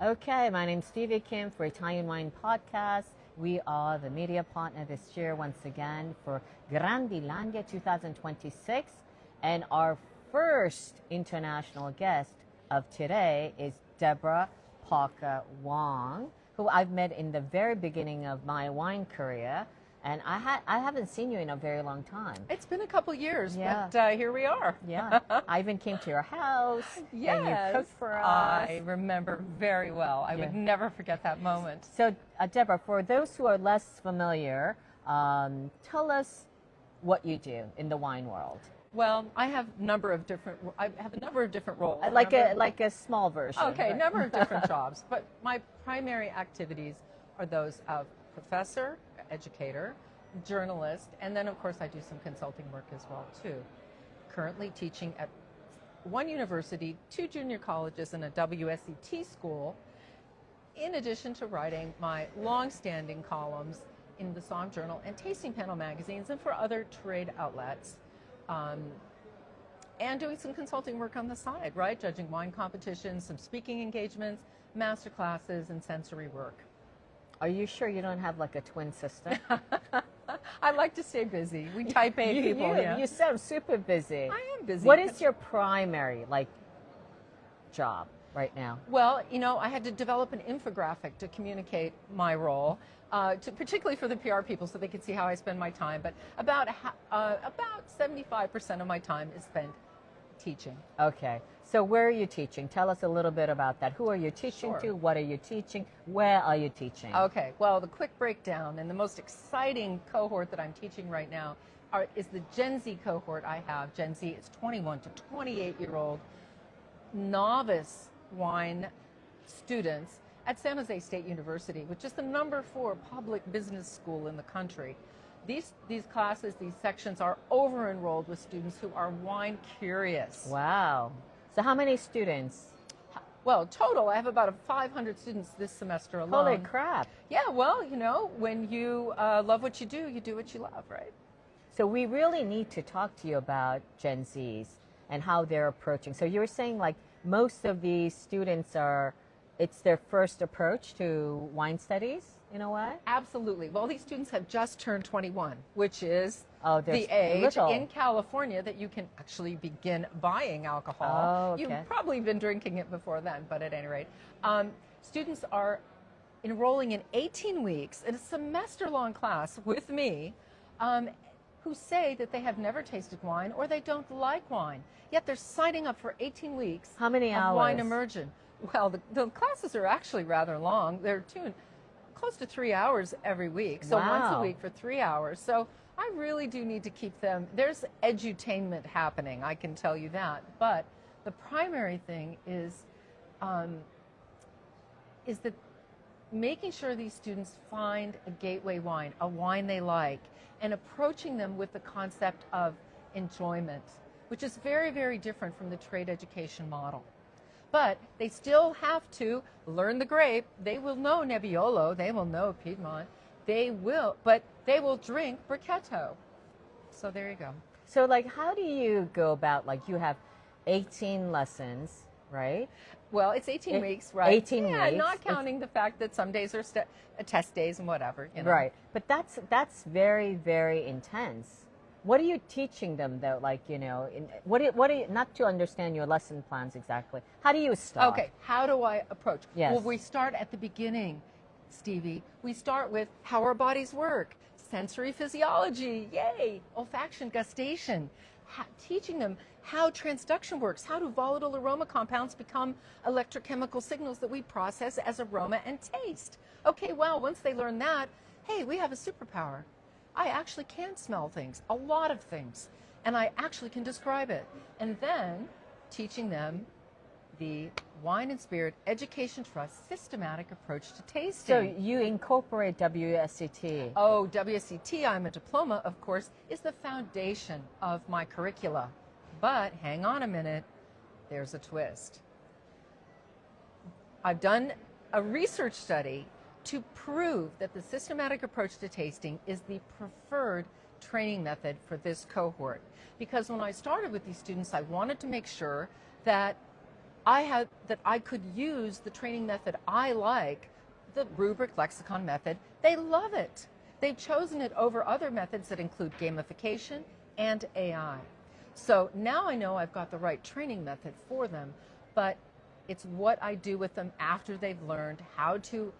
Okay, my name's Stevie Kim for Italian Wine Podcast. We are the media partner this year once again for Grandilandia 2026. And our first international guest of today is Deborah Parker Wong, who I've met in the very beginning of my wine career. And I haven't seen you in a very long time. It's been a couple years, Yeah. but here we are. Yeah, I even came to your house and you Yes, cooked for us. I remember very well. I would never forget that moment. So, Deborah, for those who are less familiar, tell us what you do in the wine world. Well, I have a number of different roles. Like a small version. Okay, right? number of different jobs, but my primary activities are those of professor, educator, journalist, and then of course I do some consulting work as well too. Currently teaching at one university, 2 junior colleges, and a WSET school, in addition to writing my long-standing columns in the Song Journal and Tasting Panel magazines and for other trade outlets. And doing some consulting work on the side, right? Judging wine competitions, some speaking engagements, master classes, and sensory work. Are you sure you don't have like a twin sister? I like to stay busy. We type A people. You sound super busy. I am busy. What is your primary job right now? Well, I had to develop an infographic to communicate my role, particularly for the PR people, so they could see how I spend my time. But about 75% of my time is spent teaching. Okay. So where are you teaching? Tell us a little bit about that. Who are you teaching to? What are you teaching? Where are you teaching? Okay. Well, the quick breakdown and the most exciting cohort that I'm teaching right now is the Gen Z cohort I have. Gen Z is 21 to 28-year-old novice wine students at San Jose State University, which is the #4 public business school in the country. These classes, these sections are over-enrolled with students who are wine curious. Wow. So how many students? Well, total, I have about 500 students this semester alone. Holy crap. Yeah, well, when you love what you do what you love, right? So we really need to talk to you about Gen Zs and how they're approaching. So you were saying most of these students it's their first approach to wine studies, in a way? Absolutely. Well, these students have just turned 21, which is the age little. in California that you can actually begin buying alcohol. Oh, okay. You've probably been drinking it before then, but at any rate. Students are enrolling in 18 weeks in a semester-long class with me who say that they have never tasted wine or they don't like wine, yet they're signing up for 18 weeks How many hours? of wine immersion. Well, the classes are actually rather long. They're close to 3 hours every week, so Wow. once a week for 3 hours. So I really do need to keep them. There's edutainment happening, I can tell you that. But the primary thing is that making sure these students find a gateway wine, a wine they like, and approaching them with the concept of enjoyment, which is very, very different from the trade education model. But they still have to learn the grape. They will know Nebbiolo. They will know Piedmont. But they will drink Brichetto. So there you go. So how do you go about, you have 18 lessons, right? Well, it's 18 weeks, right? 18 yeah, weeks. Not counting the fact that some days are test days and whatever. Right. But that's very, very intense. What are you teaching them, though? What are you, not to understand your lesson plans exactly. How do you start? Okay, how do I approach? Yes. Well, we start at the beginning, Stevie. We start with how our bodies work, sensory physiology, yay, olfaction, gustation, teaching them how transduction works, how do volatile aroma compounds become electrochemical signals that we process as aroma and taste. Okay, well, once they learn that, hey, we have a superpower. I actually can smell things, a lot of things, and I actually can describe it. And then teaching them the Wine and Spirit Education Trust systematic approach to tasting. So you incorporate WSET. Oh, WSET, I'm a diploma, of course, is the foundation of my curricula. But hang on a minute, there's a twist. I've done a research study to prove that the systematic approach to tasting is the preferred training method for this cohort. Because when I started with these students, I wanted to make sure that I could use the training method I like, the rubric lexicon method. They love it. They've chosen it over other methods that include gamification and AI. So now I know I've got the right training method for them, but it's what I do with them after they've learned how to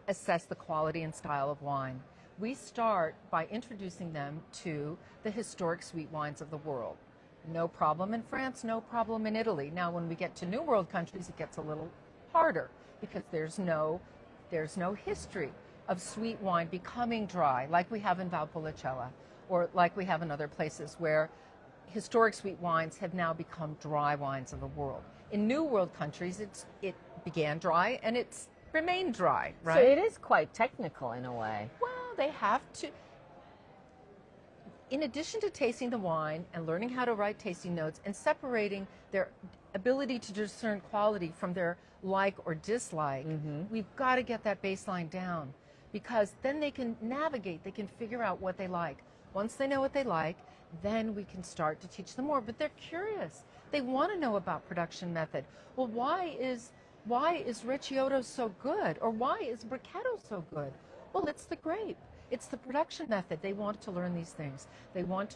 assess the quality and style of wine. We start by introducing them to the historic sweet wines of the world. No problem in France, no problem in Italy. Now, when we get to New World countries, it gets a little harder because there's no history of sweet wine becoming dry like we have in Valpolicella or like we have in other places where historic sweet wines have now become dry wines of the world. In New World countries, it began dry and it's remained dry, right? So it is quite technical in a way. Well, they have to. In addition to tasting the wine and learning how to write tasting notes and separating their ability to discern quality from their like or dislike, we've got to get that baseline down because then they can navigate, they can figure out what they like. Once they know what they like, then we can start to teach them more. But they're curious. They want to know about production method. Well, why is Recioto so good? Or why is Brichetto so good? Well, it's the grape. It's the production method. They want to learn these things. They want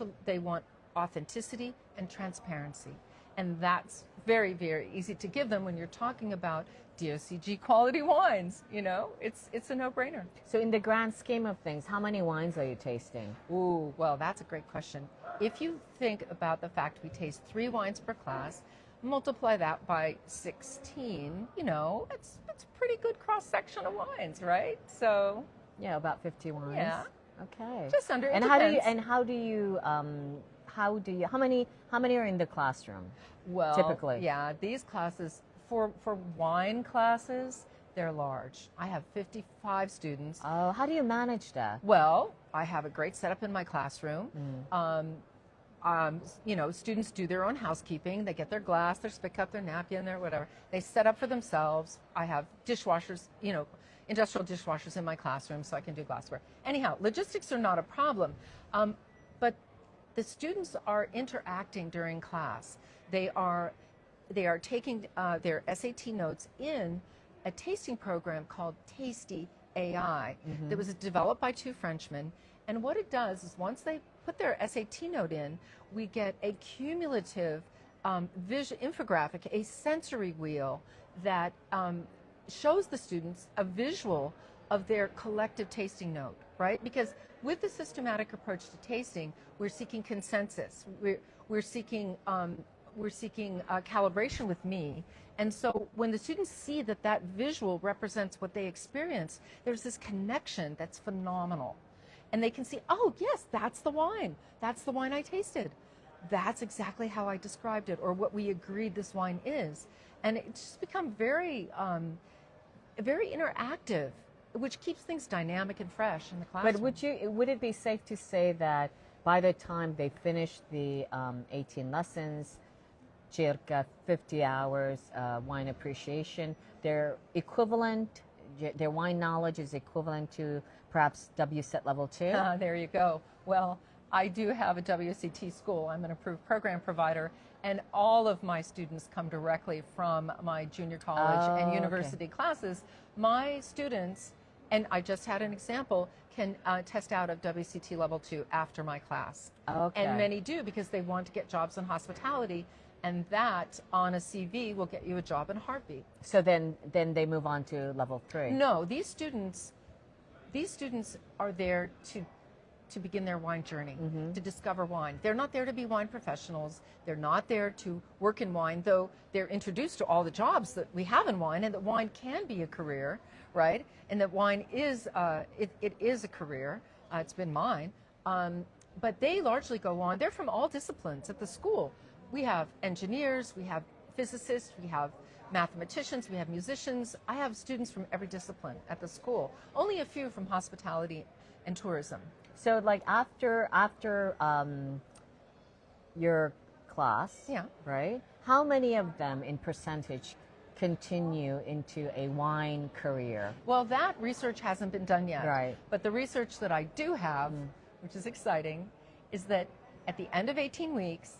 authenticity and transparency. And that's very, very easy to give them when you're talking about DOCG quality wines. You know, it's a no-brainer. So in the grand scheme of things, how many wines are you tasting? Ooh, well, that's a great question. If you think about the fact we taste 3 wines per class, multiply that by 16, you know, it's a pretty good cross-section of wines, right? So yeah, about 50 wines. Yeah. Okay. Just under. And how many are in the classroom? Well, typically. Yeah, these classes for wine classes, they're large. I have 55 students. Oh, how do you manage that? Well, I have a great setup in my classroom. You know, students do their own housekeeping. They get their glass, their spit cup, their napkin, their whatever. They set up for themselves. I have dishwashers, you know, industrial dishwashers in my classroom so I can do glassware. Anyhow, logistics are not a problem, but the students are interacting during class. They are taking their SAT notes in a tasting program called Tasty AI that was developed by 2 Frenchmen. And what it does is once they put their SAT note in, we get a cumulative infographic, a sensory wheel that shows the students a visual of their collective tasting note, right? Because with the systematic approach to tasting, we're seeking consensus. We're seeking calibration with me. And so when the students see that visual represents what they experience, there's this connection that's phenomenal. And they can see, oh, yes, that's the wine. That's the wine I tasted. That's exactly how I described it or what we agreed this wine is. And it's just become very, very interactive, which keeps things dynamic and fresh in the classroom. But would it be safe to say that by the time they finish the 18 lessons, circa 50 hours wine appreciation, their wine knowledge is equivalent to perhaps WSET level 2? There you go. Well, I do have a WCT school. I'm an approved program provider, and all of my students come directly from my junior college and university classes. My students, and I just had an example, can test out of WCT level 2 after my class. Okay. And many do because they want to get jobs in hospitality, and that on a CV will get you a job in a heartbeat. So then they move on to level 3? No, these students are there to begin their wine journey, to discover wine. They're not there to be wine professionals. They're not there to work in wine, though they're introduced to all the jobs that we have in wine, and that wine can be a career, right? And that wine is it is a career. It's been mine. But they largely go on. They're from all disciplines at the school. We have engineers, we have physicists, we have mathematicians, we have musicians. I have students from every discipline at the school. Only a few from hospitality and tourism. So like after your class, right? How many of them in percentage continue into a wine career? Well, that research hasn't been done yet. Right. But the research that I do have, which is exciting, is that at the end of 18 weeks,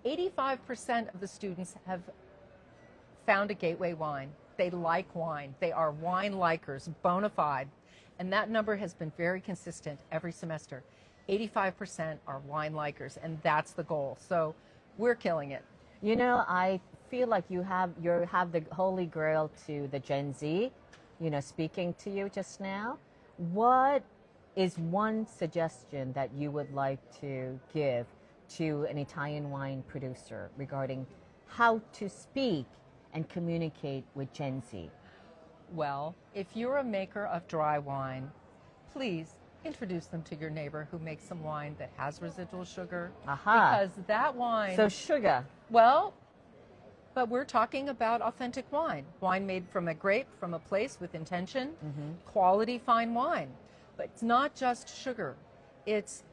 85% of the students have found a gateway wine. They like wine. They are wine likers, bona fide. And that number has been very consistent every semester. 85% are wine likers, and that's the goal. So we're killing it. You know, I feel like you have the holy grail to the Gen Z, speaking to you just now. What is one suggestion that you would like to give to an Italian wine producer regarding how to speak and communicate with Gen Z? Well, if you're a maker of dry wine, please introduce them to your neighbor who makes some wine that has residual sugar. Aha. Because that wine... So sugar. Well, but we're talking about authentic wine. Wine made from a grape, from a place with intention, quality fine wine. But it's not just sugar, it's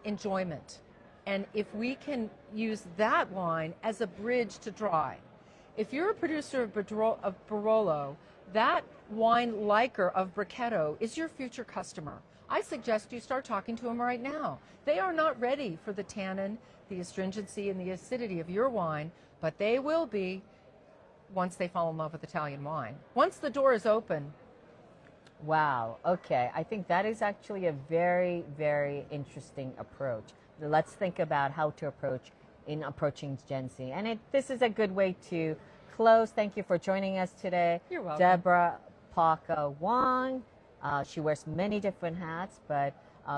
enjoyment. And if we can use that wine as a bridge to dry, if you're a producer of Barolo, that wine liker of Brichetto is your future customer. I suggest you start talking to them right now. They are not ready for the tannin, the astringency, and the acidity of your wine, but they will be once they fall in love with Italian wine. Once the door is open. Wow. Okay. I think that is actually a very, very interesting approach. Let's think about how to approaching Gen Z. And this is a good way to close. Thank you for joining us today. You're welcome. Deborah Wong. She wears many different hats, but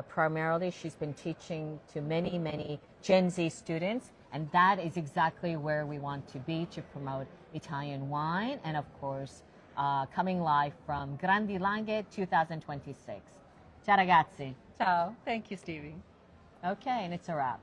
primarily she's been teaching to many, many Gen Z students. And that is exactly where we want to be to promote Italian wine. And of course, coming live from Grandi Langhe 2026. Ciao ragazzi. Ciao. Thank you, Stevie. Okay, and it's a wrap.